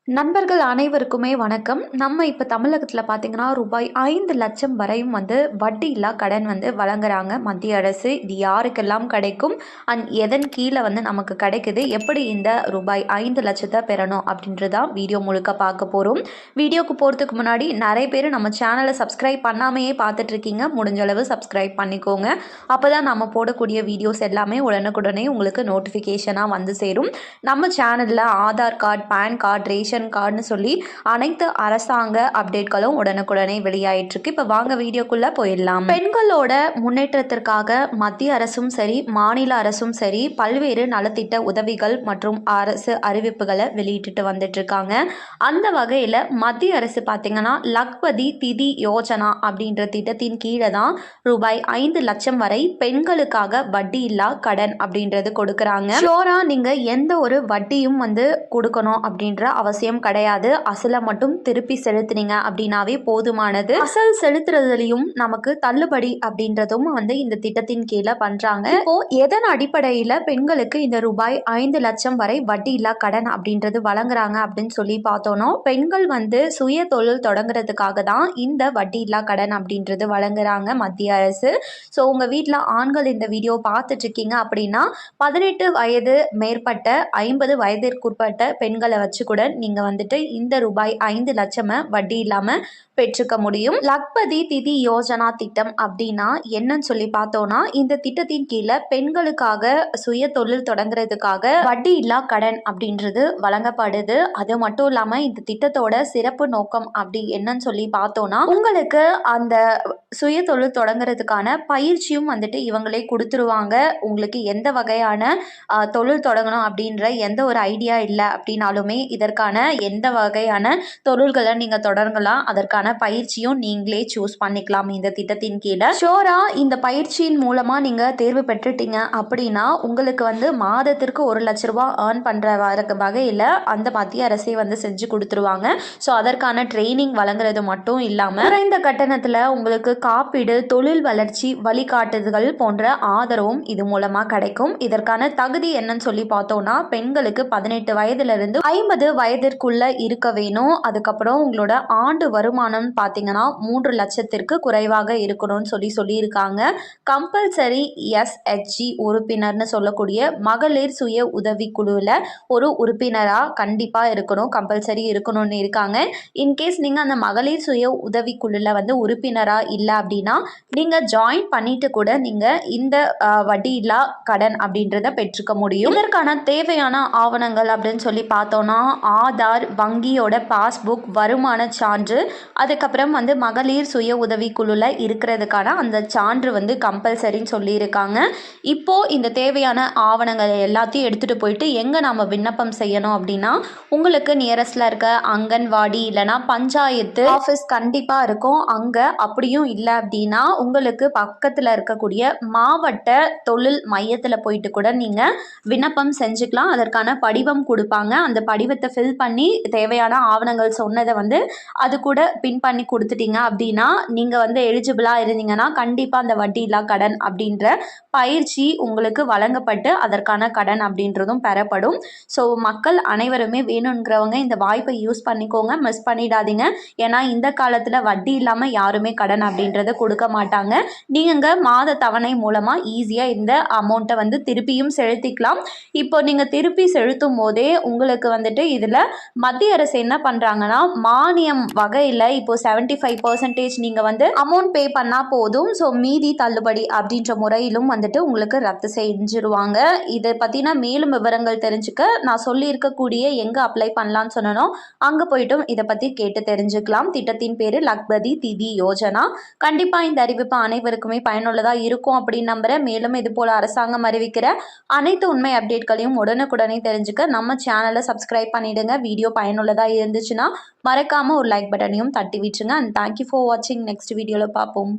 நண்பர்கள் அனைவருக்குமே வணக்கம். நம்ம இப்போ தமிழகத்தில் பார்த்தீங்கன்னா ரூபாய் 5,00,000 வரையும் வட்டியில்லா கடன் வழங்குறாங்க மத்திய அரசு. இது யாருக்கெல்லாம் கிடைக்கும் அண்ட் எதன் கீழே நமக்கு கிடைக்குது, எப்படி இந்த ரூபாய் 5,00,000 பெறணும் அப்படின்றதான் வீடியோ முழுக்க பார்க்க போகிறோம். வீடியோக்கு போகிறதுக்கு முன்னாடி நிறைய பேர் நம்ம சேனலை சப்ஸ்கிரைப் பண்ணாமையே பார்த்துட்ருக்கீங்க. முடிஞ்ச அளவு சப்ஸ்கிரைப் பண்ணிக்கோங்க. அப்போ தான் நம்ம போடக்கூடிய வீடியோஸ் எல்லாமே உடனுக்குடனே உங்களுக்கு நோட்டிஃபிகேஷனாக சேரும். நம்ம சேனலில் Aadhaar card, PAN card, ration கார்டுன்னு சொல்லி அனைத்து அரசாங்க அப்டேட்களும் உடனுக்குடனே வெளியாயிட்டிருக்கு. இப்போ வாங்க வீடியோக்குள்ள போயிடலாம். பெண்களோட முன்னேற்றத்திற்காக மத்திய அரசும் சரி, மாநில அரசும் சரி பல்வேறு நலத்திட்ட உதவிகள் மற்றும் அரசு அறிவிப்புகளை வெளியிட்டு வந்துட்டு இருக்காங்க. அந்த வகையில் மத்திய அரசு பார்த்தீங்கன்னா லக்பதி திதி யோஜனா அப்படின்ற திட்டத்தின் கீழே தான் ரூபாய் 5,00,000 வரை பெண்களுக்காக வட்டி இல்லா கடன் அப்படின்றது கொடுக்குறாங்க. ஷோரா நீங்க எந்த ஒரு வட்டியும் கொடுக்கணும் அப்படின்ற அவசியம் கிடையாது. அசலை மட்டும் திருப்பி செலுத்தினீங்க அப்படின்னாவே போதுமானது. அசல் செலுத்துறதுலயும் நமக்கு தள்ளுபடி அப்படின்றதும் இந்த திட்டத்தின் கீழே பண்றாங்க. இப்போ எதன் அடிப்படையில பெண்களுக்கு இந்த ரூபாய் 5,00,000 வரை வட்டி இல்லா கடன் அப்படின்றது வழங்குறாங்க அப்படின்னு சொல்லி பார்த்தோம்னா, பெண்கள் சுய தொழில் தொடங்குறதுக்காக தான் இந்த வட்டி இல்லா கடன் அப்படின்றது வழங்குறாங்க மத்திய அரசு. ஸோ உங்க வீட்டில் ஆண்கள் இந்த வீடியோ பார்த்துட்டு இருக்கீங்க அப்படின்னா 18 வயது மேற்பட்ட 50 வயதிற்குட்பட்ட பெண்களை வச்சு கூட நீங்க இந்த ரூபாய் 5,00,000 வட்டி இல்லாம பெற்றுக்க முடியும். லக்பதி திதி யோஜனா திட்டம் அப்படின்னா என்னன்னு சொல்லி பார்த்தோம்னா, இந்த திட்டத்தின் கீழே பெண்களுக்காக சுய தொழில் தொடங்குறதுக்காக வட்டி இல்லா கடன் அப்படின்றது வழங்கப்படுது. அது மட்டும் இல்லாம இந்த திட்டத்தோட சிறப்பு நோக்கம் அப்படி என்னன்னு சொல்லி பார்த்தோம்னா, உங்களுக்கு அந்த சுய தொழில் தொடங்குறதுக்கான பயிற்சியும் இவங்களே கொடுத்துருவாங்க. உங்களுக்கு எந்த வகையான தொழில் தொடங்கணும் அப்படின்ற எந்த ஒரு ஐடியா இல்லை அப்படின்னாலுமே இதற்கான எந்த வகையான தொழில்களை நீங்க தொடங்கலாம், அதற்கான பயிற்சியும் நீங்களே சூஸ் பண்ணிக்கலாம் இந்த திட்டத்தின் கீழே. ஷோரா இந்த பயிற்சியின் மூலமா நீங்க தேர்வு பெற்றுட்டீங்க அப்படின்னா உங்களுக்கு மாதத்திற்கு 1,00,000 ரூபாய் ஏர்ன் பண்ற வகையில அந்த மத்திய அரசே செஞ்சு கொடுத்துருவாங்க. ஸோ அதற்கான ட்ரைனிங் வழங்குறது மட்டும் இல்லாம குறைந்த கட்டணத்துல உங்களுக்கு காப்பீடு, தொழில் வளர்ச்சி வழிகாட்டுதல்கள் போன்ற ஆதரவும் இது மூலமா கிடைக்கும். இதற்கான தகுதி என்னன்னு சொல்லி பார்த்தோம்னா, பெண்களுக்கு 18 வயதுல இருந்து 50 வயதிற்குள்ள இருக்க வேணும். அதுக்கப்புறம் உங்களோட ஆண்டு வருமானம் பார்த்தீங்கன்னா 3 லட்சத்திற்கு குறைவாக இருக்கணும்னு சொல்லியிருக்காங்க. கம்பல்சரி எஸ்ஹெச்ஜி உறுப்பினர்னு சொல்லக்கூடிய மகளிர் சுய உதவி குழுவில் ஒரு உறுப்பினராக கண்டிப்பாக இருக்கணும், கம்பல்சரி இருக்கணும்னு இருக்காங்க. இன்கேஸ் நீங்கள் அந்த மகளிர் சுய உதவி குழுவில் உறுப்பினராக இல்லை அப்படின்னா நீங்கள் ஜாயின் பண்ணிட்டு கூட நீங்கள் இந்த வட்டி இல்லா கடன் அப்படின்றத பெற்றுக்க முடியும். இதற்கான தேவையான ஆவணங்கள் அப்படின்னு சொல்லி பார்த்தோம்னா, ஆதார், வங்கியோட பாஸ்புக், வருமான சான்று, அதுக்கப்புறம் மகளிர் சுய உதவி குழுல இருக்கிறதுக்கான அந்த சான்று கம்பல்சரின்னு சொல்லியிருக்காங்க. இப்போ இந்த தேவையான ஆவணங்கள் எல்லாத்தையும் எடுத்துகிட்டு போயிட்டு எங்கே நாம் விண்ணப்பம் செய்யணும் அப்படின்னா, உங்களுக்கு நியரஸ்டில் இருக்க அங்கன்வாடி இல்லைனா பஞ்சாயத்து ஆஃபீஸ் கண்டிப்பாக இருக்கும். அங்கே அப்படியும் இல்லை அப்படின்னா உங்களுக்கு பக்கத்தில் இருக்கக்கூடிய மாவட்ட தொழில் மையத்தில் போயிட்டு கூட நீங்கள் விண்ணப்பம் செஞ்சுக்கலாம். அதற்கான படிவம் கொடுப்பாங்க. அந்த படிவத்தை ஃபில் பண்ணி தேவையான ஆவணங்கள் சொன்னதை அது கூட பின் பண்ணி கொடுத்துட்டீங்க அப்படின்னா நீங்கள் எலிஜிபிளாக இருந்தீங்கன்னா கண்டிப்பாக அந்த வட்டி இல்லா கடன் அப்படின்ற பயிற்சி உங்களுக்கு வழங்கப்பட்டு அதற்கான கடன் அப்படின்றதும் பெறப்படும். ஸோ மக்கள் அனைவருமே வேணுங்கிறவங்க இந்த வாய்ப்பை யூஸ் பண்ணிக்கோங்க, மிஸ் பண்ணிடாதீங்க. ஏன்னா இந்த காலத்தில் வட்டி இல்லாமல் யாருமே கடன் அப்படின்றத கொடுக்க மாட்டாங்க. நீங்கள் மாத தவணை மூலமாக ஈஸியாக இந்த அமௌண்ட்டை திருப்பியும் செலுத்திக்கலாம். இப்போ நீங்கள் திருப்பி செலுத்தும் போதே உங்களுக்கு இதில் மத்திய அரசு என்ன பண்ணுறாங்கன்னா, மானியம் வகையில் இப்போ 75% நீங்கள் அமௌண்ட் பே பண்ணால் போதும். ஸோ மீதி தள்ளுபடி அப்படின்ற முறையிலும் உங்களுக்கு ரத்து செஞ்சிருவாங்க. இதை பற்றின மேலும் விவரங்கள் தெரிஞ்சுக்க நான் சொல்லியிருக்கக்கூடிய எங்கே அப்ளை பண்ணலான்னு சொன்னனோ அங்கே போய்ட்டும் இதை பற்றி கேட்டு தெரிஞ்சுக்கலாம். திட்டத்தின் பேர் லக்பதி திதி யோஜனா. கண்டிப்பாக இந்த அறிவிப்பு அனைவருக்குமே பயனுள்ளதாக இருக்கும் அப்படின்னு நம்புகிறேன். மேலும் இது போல் அரசாங்கம் அறிவிக்கிற அனைத்து உண்மை அப்டேட்களையும் உடனுக்குடனே தெரிஞ்சுக்க நம்ம சேனலை சப்ஸ்கிரைப் பண்ணிடுங்க. வீடியோ பயனுள்ளதாக இருந்துச்சுன்னா மறக்காமல் ஒரு லைக் பட்டனையும் தட்டி விட்டுருங்க. அண்ட் தேங்க்யூ ஃபார் வாட்சிங். நெக்ஸ்ட் வீடியோவில் பார்ப்போம்.